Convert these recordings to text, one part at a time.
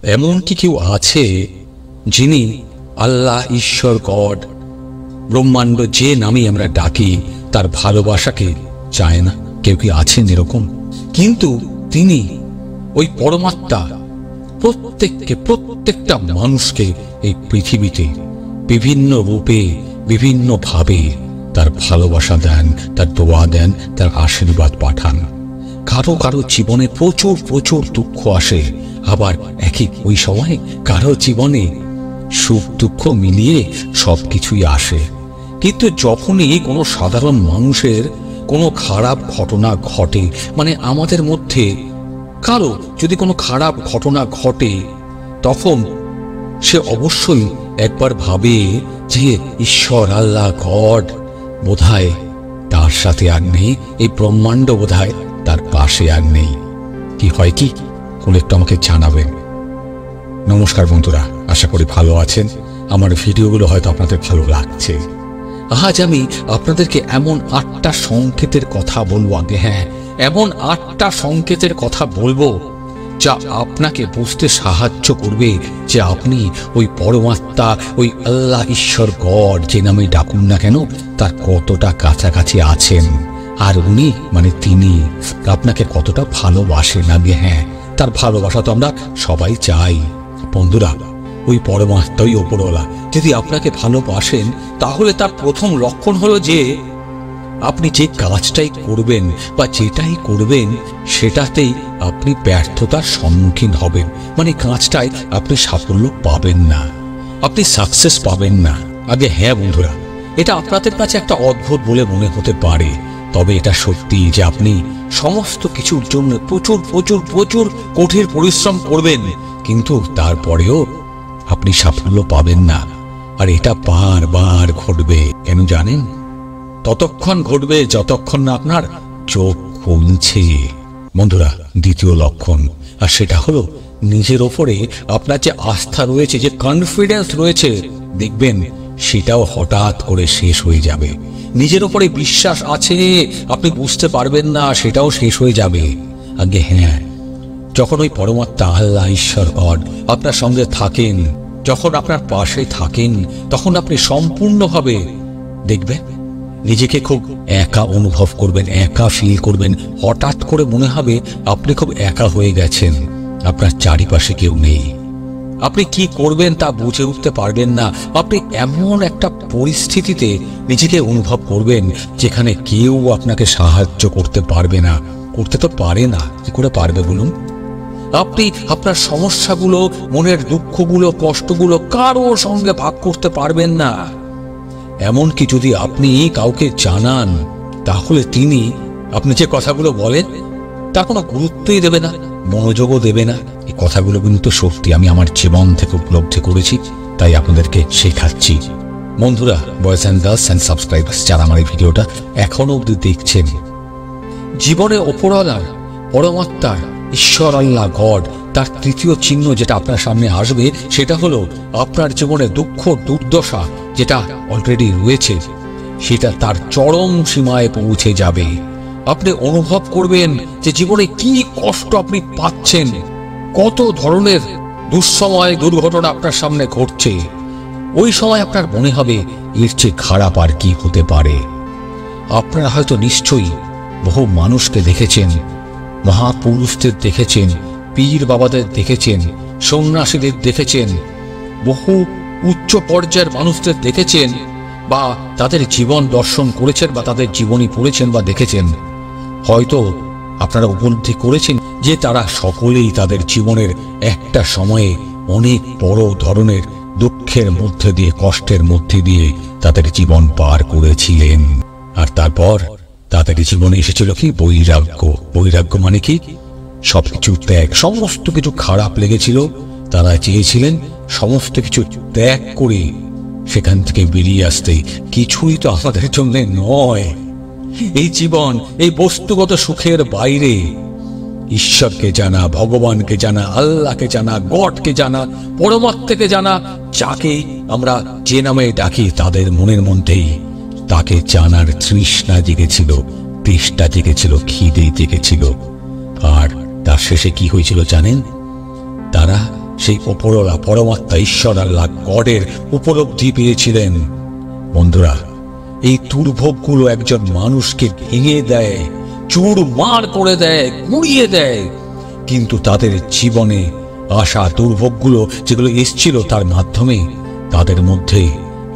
এমন কি কেউ আছে যিনি আল্লাহ, ঈশ্বর, গড, ব্রহ্মাণ্ড যে নামে আমরা ডাকি তার ভালোবাসাকে চায় না? কেউ কি আছেন এরকম? কিন্তু তিনি ওই পরমাত্মা প্রত্যেকটা মানুষকে এই পৃথিবীতে বিভিন্ন রূপে বিভিন্ন ভাবে তার ভালোবাসা দেন, তার দোয়া দেন, তার আশীর্বাদ পাঠান। কারো কারো জীবনে প্রচুর দুঃখ আসে, আবার ওই সময় কারো জীবনে সুখ দুঃখ মিলিয়ে সবকিছুই আসে। কিন্তু যখনই কোনো সাধারণ মানুষের কোনো খারাপ ঘটনা ঘটে, মানে আমাদের মধ্যে কারো যদি কোনো খারাপ ঘটনা ঘটে, তখন সে অবশ্যই একবার ভাবে যে ঈশ্বর, আল্লাহ, গড বোধহয় তার সাথে আর নেই, এই ব্রহ্মাণ্ড বোধহয় তার পাশে আর নেই। কি হয় কি কোন একটু আমাকে জানাবেন। নমস্কার বন্ধুরা, আশা করি ভালো আছেন। আমার ভিডিওগুলো হয়তো আপনাদের ভালো লাগছে। আজ আমি আপনাদেরকে এমন 8টা সংকেতের কথা বলবো, এমন 8টা সংকেতের কথা বলবো যা আপনাকে বুঝতে সাহায্য করবে যে আপনি ওই পরমাত্মা, ওই আল্লাহ, ঈশ্বর, গড যে নামে ডাকুন না কেন তার কতটা কাছাকাছি আছেন, আর উনি মানে তিনি আপনাকে কতটা ভালোবাসেন। তার ভালোবাসা তো আমরা সবাই চাই। বন্ধুরা, ওই পরমাত্মা, ওই ওপরওয়ালা যদি আপনাকে ভালোবাসেন, তাহলে তার প্রথম লক্ষণ হলো যে আপনি যে কাজটাই করবেন বা যেটাই করবেন সেটাতেই আপনি ব্যর্থতার সম্মুখীন হবেন, মানে কাজটায় আপনি সাফল্য পাবেন না, আপনি সাকসেস পাবেন না। বন্ধুরা, এটা আপনাদের কাছে একটা অদ্ভুত বলে মনে হতে পারে, তবে এটা সত্যি যে আপনি সমস্ত কিছুর জন্য প্রচুর কঠিন পরিশ্রম করবেন, কিন্তু তারপরেও আপনি সাফল্য পাবেন না। আর এটা বারবার ঘটবে। কেন জানেন? ততক্ষণ ঘটবে যতক্ষণ না আপনার চোখ খুলছে। বন্ধুরা, দ্বিতীয় লক্ষণ, আর সেটা হলো নিজের ওপরে আপনার যে আস্থা রয়েছে, যে কনফিডেন্স রয়েছে, দেখবেন সেটাও হঠাৎ করে শেষ হয়ে যাবে। নিজের ওপরে বিশ্বাস আছে, আপনি বুঝতে পারবেন না, সেটাও শেষ হয়ে যাবে। যখন ওই পরমাত্মা, আল্লাহ, ঈশ্বর, গড আপনার সঙ্গে থাকেন, যখন আপনার পাশে থাকেন, তখন আপনি সম্পূর্ণভাবে দেখবেন নিজেকে খুব একা অনুভব করবেন, একা ফিল করবেন। হঠাৎ করে মনে হবে আপনি খুব একা হয়ে গেছেন, আপনার চারিপাশে কেউ নেই, আপনি কি করবেন তা বুঝে উঠতে পারবেন না। আপনি এমন একটা পরিস্থিতিতে নিজেকে অনুভব করবেন যেখানে কেউ আপনাকে সাহায্য করতে পারবে না, করতে তো পারে না, কি করে পারবে বলুন? আপনি আপনার সমস্যাগুলো, মনের দুঃখগুলো, কষ্টগুলো কারোর সঙ্গে ভাগ করতে পারবেন না। এমনকি যদি আপনি কাউকে জানান, তাহলে তিনি আপনি যে কথাগুলো বলেন তা কোনো গুরুত্বই দেবে না, মনোযোগও দেবে না। এই কথাগুলো কিন্তু সত্যি, আমি আমার জীবন থেকে উপলব্ধি করেছি, তাই আপনাদেরকে শেখাচ্ছি। বন্ধুরা, boys and girls and subscribers যারা আমার এই ভিডিওটা এখনো অবধি দেখছেন, জীবনে ওপরওয়ালার, পরমাত্মার, ঈশ্বর, আল্লাহ, গড তার তৃতীয় চিহ্ন যেটা আপনার সামনে আসবে, সেটা হলো আপনার জীবনে দুঃখ দুর্দশা যেটা অলরেডি রয়েছে, সেটা তার চরম সীমায় পৌঁছে যাবে। আপনি অনুভব করবেন যে জীবনে কি কষ্ট আপনি পাচ্ছেন, কত ধরনের দুঃসময়, দুর্ঘটনা আপনার সামনে ঘটছে। ওই সময় আপনার মনে হবে এর চেয়ে খারাপ আর কি হতে পারে। আপনারা হয়তো নিশ্চয়ই বহু মানুষকে দেখেছেন, মহাপুরুষদের দেখেছেন, পীর বাবাদের দেখেছেন, সন্ন্যাসীদের দেখেছেন, বহু উচ্চ পর্যায়ের মানুষদের দেখেছেন, বা তাদের জীবন দর্শন করেছেন, বা তাদের জীবনী পড়েছেন বা দেখেছেন। হয়তো আপনারা উপলব্ধি করেছেন যে তারা সকলেই তাদের জীবনের একটা সময়ে অনেক বড় ধরনের দুঃখের মধ্যে দিয়ে, কষ্টের মধ্যে দিয়ে তাদের জীবন পার করেছিলেন। আর তারপর তাদের জীবনে এসেছিল কি? বৈরাগ্য। বৈরাগ্য মানে কি? সবকিছু ত্যাগ। সমস্ত কিছু খারাপ লেগেছিল, তারা চেয়েছিলেন সমস্ত কিছু ত্যাগ করে সেখান থেকে বেরিয়ে আসতে। কিছুই তো আমাদের জন্য নয়। এই জীবন, এই বস্তুগত সুখের বাইরে ঈশ্বরকে জানা, ভগবানকে জানা, আল্লাহকে জানা, গডকে জানা, পরমাত্মাকে জানা, যাকে আমরা যে নামে ডাকি, তাদের মনের মধ্যেই তাকে জানার তৃষ্ণা জেগেছিল, তেষ্টা জেগেছিল, খিদে জেগেছিল। আর তার শেষে কি হয়েছিল জানেন? তারা সেই ওপরওয়ালা পরমাত্মা ঈশ্বর আল্লাহ গডের উপলব্ধি পেয়েছিলেন। বন্ধুরা, এই দুর্ভোগগুলো একজন মানুষকে ভেঙে দেয়, চুরমার করে দেয়, গুঁড়িয়ে দেয়, কিন্তু তাদের জীবনে আসা দুর্ভোগগুলো যেগুলো এসছিল তার মাধ্যমে তাদের মধ্যে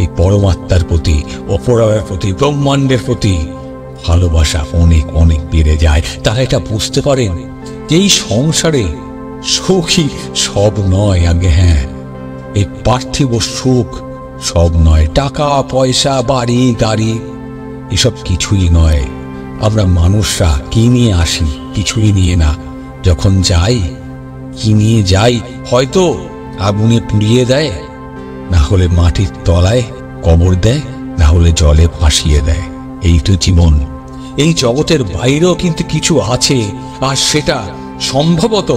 এই পরমাত্মার প্রতি, অপরায়ের প্রতি, ব্রহ্মাণ্ডের প্রতি ভালোবাসা অনেক অনেক বেড়ে যায়। তারা এটা বুঝতে পারেন যে এই সংসারে সুখই সব নয়। আগে হ্যাঁ, এই পার্থিব সুখ সব নয়, টাকা পয়সা বাড়ি গাড়ি এসব কিছুই নয়। আমরা মানুষরা কি নিয়ে আসি? কিছুই নিয়ে না। যখন যাই, কি নিয়ে যাই? হয়তো আগুনে পুড়িয়ে দেয়, না হলে মাটির তলায় কবর দেয়, না হলে জলে ভাসিয়ে দেয়। এই তো জীবন। এই জগতের বাইরেও কিন্তু কিছু আছে, আর সেটা সম্ভবত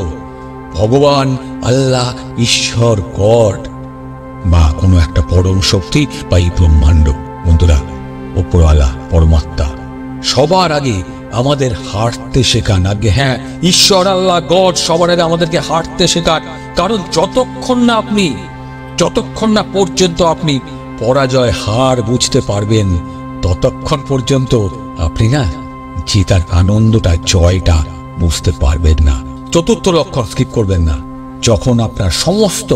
ভগবান, আল্লাহ, ঈশ্বর, গড বা কোনো একটা পরম শক্তি বা এই ব্রহ্মাণ্ড। বন্ধুরা, ওপরওয়ালা পরমাত্মা সবার আগে আমাদের হাঁটতে শেখান। আগে হ্যাঁ, ঈশ্বর, আল্লাহ, গড সবার আগে আমাদেরকে হাঁটতে শেখান। কারণ যতক্ষণ না পর্যন্ত আপনি পরাজয়, হার বুঝতে পারবেন, ততক্ষণ পর্যন্ত আপনি না জেতার আনন্দটা, জয়টা বুঝতে পারবেন না। চতুর্থ লক্ষণ স্কিপ করবেন না। যখন আপনার সমস্ত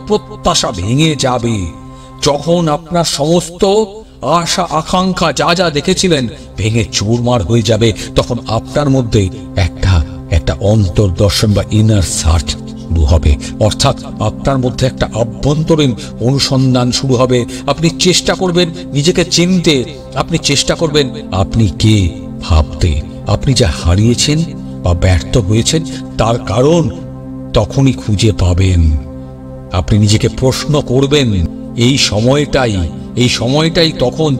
প্রত্যাশা ভেঙে যাবে, যখন আপনার সমস্ত আশা আকাঙ্ক্ষা যা যা দেখেছিলেন ভেঙে চুরমার হয়ে যাবে, তখন আপনার মধ্যে একটা অন্তর্দর্শন বা ইনার সার্চ শুরু হবে। অর্থাৎ আপনার মধ্যে একটা আভ্যন্তরীণ অনুসন্ধান শুরু হবে। আপনি চেষ্টা করবেন নিজেকে চিনতে, আপনি চেষ্টা করবেন আপনি কে ভাবতে। আপনি যা হারিয়েছেন বা ব্যর্থ হয়েছেন তার কারণ তখনই খুঁজে পাবেন। আপনি নিজেকে প্রশ্ন করবেন। এই সময়টাই তখন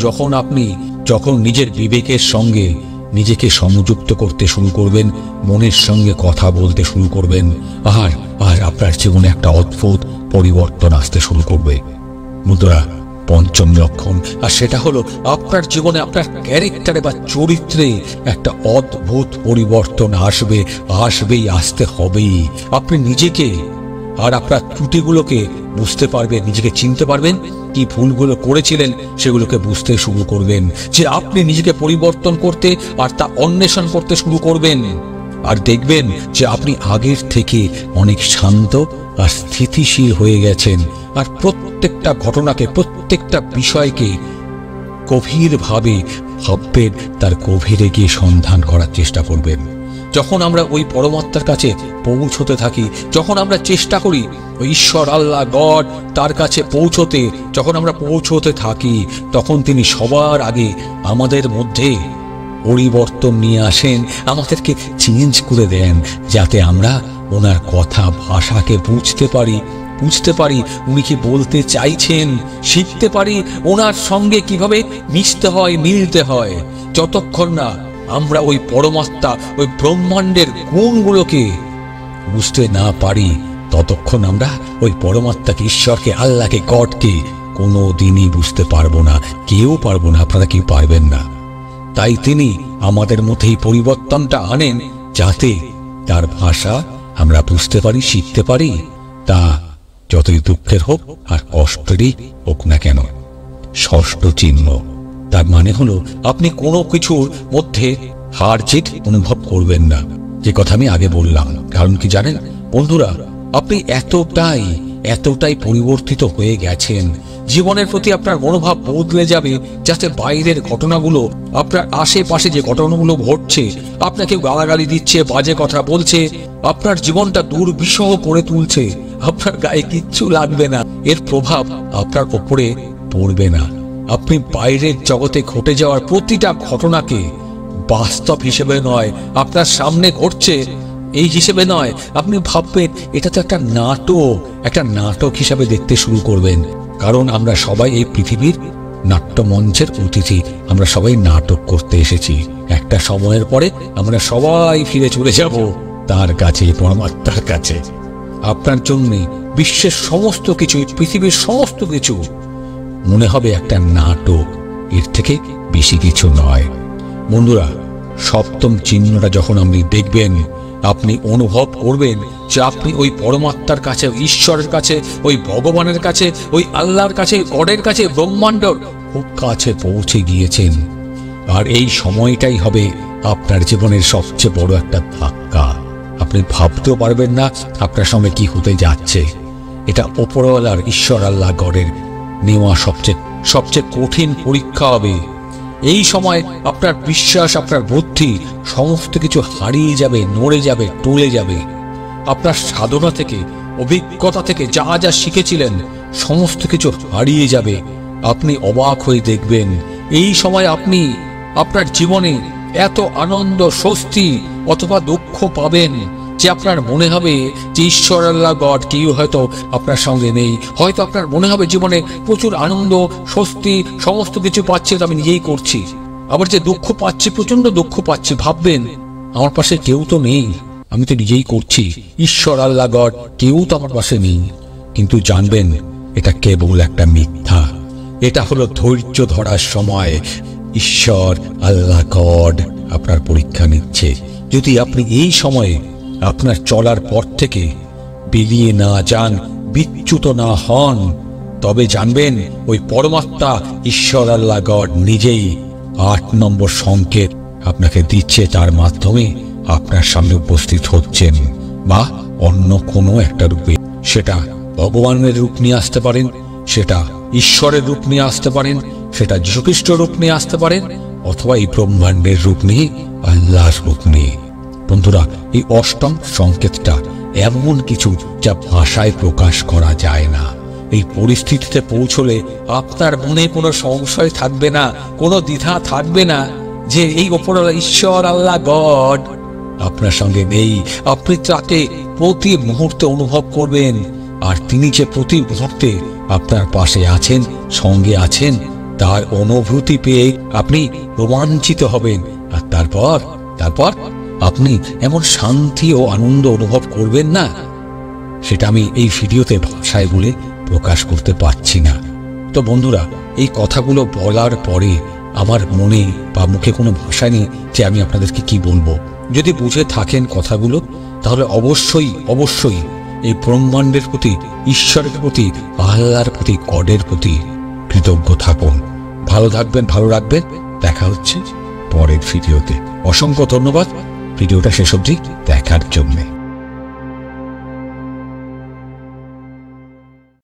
যখন নিজের বিবেকের সঙ্গে নিজেকে সংযুক্ত করতে শুরু করবেন, মনের সঙ্গে কথা বলতে শুরু করবেন, আর আপনার জীবনে একটা অদ্ভুত পরিবর্তন আসতে শুরু করবে। বন্ধুরা, পঞ্চম লক্ষণ, আর সেটা হলো আপনার জীবনে, আপনার ক্যারেক্টারে বা চরিত্রে একটা অদ্ভুত পরিবর্তন আসতে হবেই। আপনি নিজেকে আর আপনার ত্রুটিগুলোকে বুঝতে পারবেন, নিজেকে চিনতে পারবেন, কি ভুলগুলো করেছিলেন সেগুলোকে বুঝতে শুরু করবেন, যে আপনি নিজেকে পরিবর্তন করতে আর তা অন্বেষণ করতে শুরু করবেন। আর দেখবেন যে আপনি আগের থেকে অনেক শান্ত আর স্থিতিশীল হয়ে গেছেন, আর প্রত্যেকটা ঘটনাকে, প্রত্যেকটা বিষয়কে গভীরভাবে ভাববেন, তার গভীরে গিয়ে সন্ধান করার চেষ্টা করবেন। যখন আমরা ওই পরমাত্মার কাছে পৌঁছতে থাকি, যখন আমরা চেষ্টা করি ওই ঈশ্বর, আল্লাহ, গড তার কাছে পৌঁছতে, যখন আমরা পৌঁছতে থাকি, তখন তিনি সবার আগে আমাদের মধ্যে পরিবর্তন নিয়ে আসেন, আমাদেরকে চেঞ্জ করে দেন, যাতে আমরা ওনার কথা ভাষাকে বুঝতে পারি উনি কি বলতে চাইছেন, শিখতে পারি ওনার সঙ্গে কিভাবে মিশতে হয়, মিলতে হয়। যতক্ষণ না আমরা ওই পরমাত্মা, ওই ব্রহ্মাণ্ডের গুণগুলোকে বুঝতে না পারি, ততক্ষণ আমরা ওই পরমাত্মাকে, ঈশ্বরকে, আল্লাহকে, গডকে কোনো দিনই বুঝতে পারবো না। কেউ পারবো না, আপনারা কেউ পারবেন না। তাই তিনি আমাদের মধ্যে এই পরিবর্তনটা আনেন, যাতে তার ভাষা আমরা বুঝতে পারি, শিখতে পারি, তা যতই দুঃখের হোক আর কষ্টেরই হোক না কেন। ষষ্ঠ চিহ্ন, তার মানে হলো আপনি কোনো কিছুর মধ্যে হার জিত অনুভব করবেন না, যে কথা আমি আগে বললাম। কারণ কি জানেন বন্ধুরা, আপনি এতটাই পরিবর্তিত হয়ে গেছেন, জীবনের প্রতি আপনার মনোভাব বদলে যাবে, যাতে বাইরের ঘটনাগুলো, আপনার আশেপাশে যে ঘটনাগুলো ঘটছে, আপনাকে গালাগালি দিচ্ছে, বাজে কথা বলছে, আপনার জীবনটা দুর্বিষহ করে তুলছে, আপনার গায়ে কিচ্ছু লাগবে না, এর প্রভাব আপনার ওপরে পড়বে না। আপনি বাইরের জগতে ঘটে যাওয়ার প্রতিটা ঘটনাকে বাস্তব হিসেবে নয়, আপনার সামনে ঘটছে এই হিসেবে নয়, আপনি ভাববেন এটা তো একটা নাটক হিসাবে দেখতে শুরু করবেন। কারণ আমরা সবাই এই পৃথিবীর নাট্যমঞ্চের অতিথি, আমরা সবাই নাটক করতে এসেছি। একটা সময়ের পরে আমরা সবাই ফিরে চলে যাব তার কাছে, পরমাত্মার কাছে। আপনার জন্য বিশ্বের সমস্ত কিছু, পৃথিবীর সমস্ত কিছু মনে হবে একটা নাটক, এর থেকে বেশি কিছু নয়। বন্ধুরা, সপ্তম চিহ্নটা যখন আপনি দেখবেন, আপনি অনুভব করবেন যে আপনি ওই পরমাত্মার কাছে, ঈশ্বরের কাছে, ওই ভগবানের কাছে, ওই আল্লাহর কাছে, গডের কাছে, ব্রহ্মাণ্ডর খুব কাছে পৌঁছে গিয়েছেন। আর এই সময়টাই হবে আপনার জীবনের সবচেয়ে বড় একটা ধাক্কা। আপনি ভাবতেও পারবেন না আপনার সঙ্গে কি হতে যাচ্ছে। এটা ওপরওয়ালার, ঈশ্বর আল্লাহ গডের নেওয়া সবচেয়ে কঠিন পরীক্ষা হবে। এই সময় আপনার বিশ্বাস, আপনার বুদ্ধি সমস্ত কিছু হারিয়ে যাবে, নড়ে যাবে, টলে যাবে। আপনার সাধনা থেকে, অভিজ্ঞতা থেকে যা যা শিখেছিলেন সমস্ত কিছু হারিয়ে যাবে। আপনি অবাক হয়ে দেখবেন এই সময় আপনি আপনার জীবনে এত আনন্দ, স্বস্তি অথবা দুঃখ পাবেন যে আপনার মনে হবে যে ঈশ্বর আল্লাহ গড কেউ হয়তো আপনার সঙ্গে নেই। হয়তো আপনার মনে হবে জীবনে প্রচুর আনন্দ, স্বস্তি সমস্ত কিছু পাচ্ছি, তো আমি নিজেই করছি। আবার যে দুঃখ পাচ্ছি, প্রচন্ড দুঃখ পাচ্ছি, ভাববেন আমার পাশে কেউ তো নেই, আমি তো নিজেই করছি, ঈশ্বর আল্লাহ গড কেউ তো আমার পাশে নেই। কিন্তু জানবেন এটা কেবল একটা মিথ্যা। এটা হলো ধৈর্য ধরার সময়। ঈশ্বর আল্লাহ গড আপনার পরীক্ষা নিচ্ছে। যদি আপনি এই সময়ে আপনার চলার পথ থেকে বেরিয়ে না যান, বিচ্যুত না হন, তবে জানবেন ওই পরমাত্মা ঈশ্বর আল্লাহ গড নিজেই 8 নম্বর সংকেত আপনাকে দিচ্ছে, তার মাধ্যমে আপনার সামনে উপস্থিত হচ্ছেন, বা অন্য কোনো একটা রূপে। সেটা ভগবানের রূপ নিয়ে আসতে পারেন, সেটা ঈশ্বরের রূপ নিয়ে আসতে পারেন, সেটা যীশুখ্রিস্ট রূপ নিয়ে আসতে পারেন, অথবা এই ব্রহ্মাণ্ডের রূপ নিয়ে, আল্লাহর রূপ নিয়ে। বন্ধুরা, এই 8ম সংকেতটা এমন কিছু যা ভাষায় প্রকাশ করা যায় না। এই পরিস্থিতিতে পৌঁছলে আপনার মনে কোনো সংশয় থাকবে না, কোনো দ্বিধা থাকবে না যে এই ওপরওয়ালা ঈশ্বর আল্লাহ গড আপনার সঙ্গে নেই। আপনি তাকে প্রতি মুহূর্তে অনুভব করবেন, আর তিনি যে প্রতি মুহূর্তে আপনার পাশে আছেন, সঙ্গে আছেন, তার অনুভূতি পেয়ে আপনি রোমাঞ্চিত হবেন। আর তারপর আপনি এমন শান্তি ও আনন্দ অনুভব করবেন না, সেটা আমি এই ভিডিওতে ভাষায় বলে প্রকাশ করতে পারছি না। তো বন্ধুরা, এই কথাগুলো বলার পরে আমার মনে বা মুখে কোনো ভাষা নেই যে আমি আপনাদেরকে কি বলবো। যদি বুঝে থাকেন কথাগুলো, তাহলে অবশ্যই এই ব্রহ্মাণ্ডের প্রতি, ঈশ্বরের প্রতি, আল্লাহর প্রতি, গডের প্রতি কৃতজ্ঞ থাকুন। ভালো থাকবেন, ভালো রাখবেন। দেখা হচ্ছে পরের ভিডিওতে। অসংখ্য ধন্যবাদ ভিডিওটা শেষ অবধি দেখার জন্যে।